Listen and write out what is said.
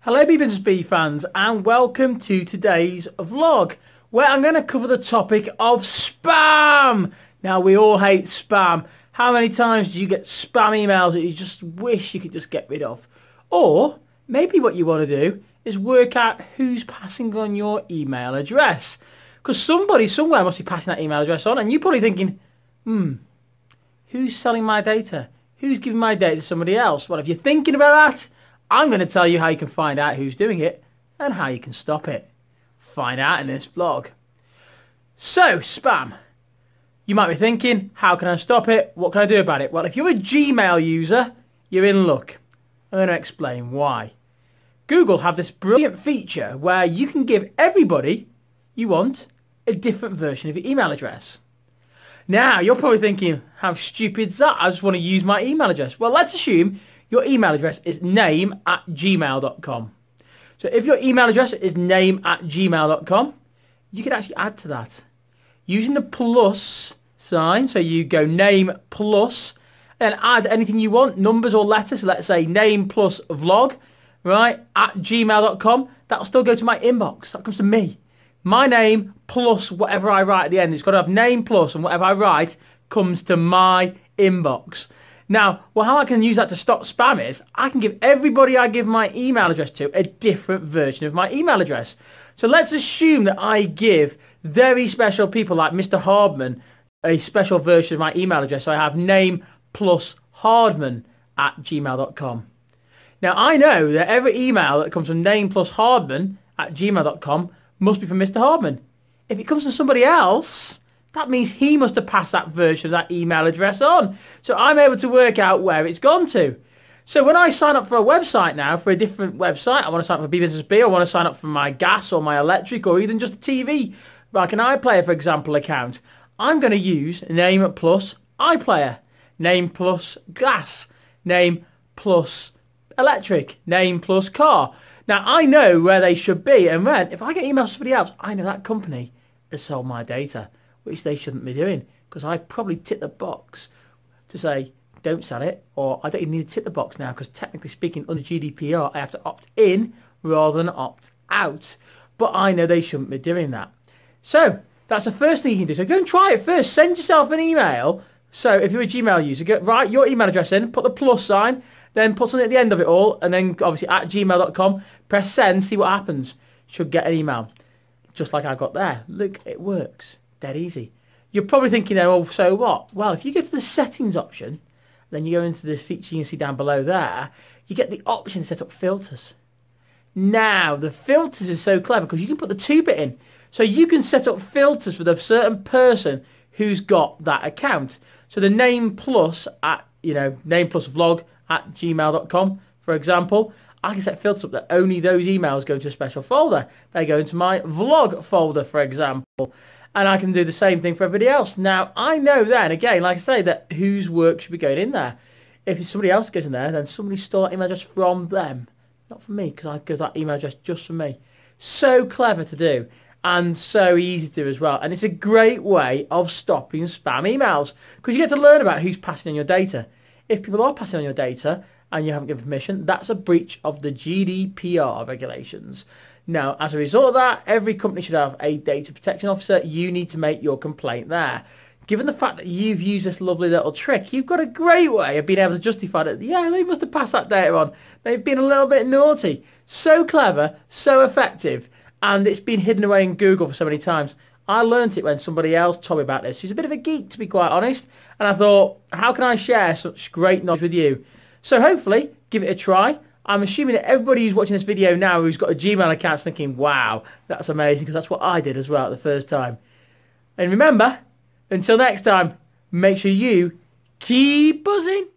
Hello BeeBusinessBee fans and welcome to today's vlog where I'm going to cover the topic of spam. Now we all hate spam. How many times do you get spam emails that you just wish you could just get rid of? Or maybe what you want to do is work out who's passing on your email address. Because somebody somewhere must be passing that email address on and you're probably thinking, who's selling my data? Who's giving my data to somebody else? Well, if you're thinking about that, I'm going to tell you how you can find out who's doing it and how you can stop it. Find out in this vlog. So, spam. You might be thinking, how can I stop it? What can I do about it? Well, if you're a Gmail user, you're in luck. I'm going to explain why. Google have this brilliant feature where you can give everybody you want a different version of your email address. Now, you're probably thinking, how stupid is that? I just want to use my email address. Well, let's assume your email address is name@gmail.com. So if your email address is name@gmail.com, you can actually add to that. Using the plus sign, so you go name plus, and add anything you want, numbers or letters. So let's say name plus vlog, right, @gmail.com. That'll still go to my inbox. That comes to me. My name plus whatever I write at the end. It's got to have name plus, and whatever I write comes to my inbox. Now, well, how I can use that to stop spam is I can give everybody I give my email address to a different version of my email address. So let's assume that I give very special people like Mr. Hardman a special version of my email address. So I have name plus Hardman @gmail.com. Now, I know that every email that comes from name plus Hardman @gmail.com must be from Mr. Hardman. If it comes from somebody else, that means he must have passed that version of that email address on. So I'm able to work out where it's gone to. So when I sign up for a website now, for a different website, I want to sign up for BeeBusinessBee, I want to sign up for my gas or my electric or even just a TV, like an iPlayer, for example, account, I'm going to use name plus iPlayer, name plus gas, name plus electric, name plus car. Now I know where they should be, and then if I get emails from somebody else, I know that company has sold my data, which they shouldn't be doing, because I probably tick the box to say don't sell it, or I don't even need to tick the box now because technically speaking under GDPR I have to opt in rather than opt out, but I know they shouldn't be doing that. So that's the first thing you can do. So go and try it first. Send yourself an email. So if you're a Gmail user, write your email address in, put the plus sign, then put something at the end of it all, and then obviously @gmail.com, press send, see what happens. Should get an email just like I got there. Look, it works. Dead easy. You're probably thinking, oh, so what? Well, if you go to the settings option, then you go into this feature you can see down below there, you get the option to set up filters. Now, the filters is so clever because you can put the 2-bit in. So you can set up filters for the certain person who's got that account. So the name plus name plus vlog @gmail.com, for example, I can set filters up that only those emails go into a special folder. They go into my vlog folder, for example. And I can do the same thing for everybody else. Now, I know then, again, like I say, that whose work should be going in there. If somebody else goes in there, then somebody stole that email address from them. Not from me, because I give that email address just for me. So clever to do, and so easy to do as well. And it's a great way of stopping spam emails, because you get to learn about who's passing on your data. If people are passing on your data and you haven't given permission, that's a breach of the GDPR regulations. Now, as a result of that, every company should have a data protection officer. You need to make your complaint there. Given the fact that you've used this lovely little trick, you've got a great way of being able to justify that, yeah, they must have passed that data on. They've been a little bit naughty. So clever, so effective, and it's been hidden away in Google for so many times. I learnt it when somebody else told me about this. She's a bit of a geek, to be quite honest, and I thought, how can I share such great knowledge with you? So hopefully, give it a try. I'm assuming that everybody who's watching this video now who's got a Gmail account is thinking, wow, that's amazing, because that's what I did as well at the first time. And remember, until next time, make sure you keep buzzing.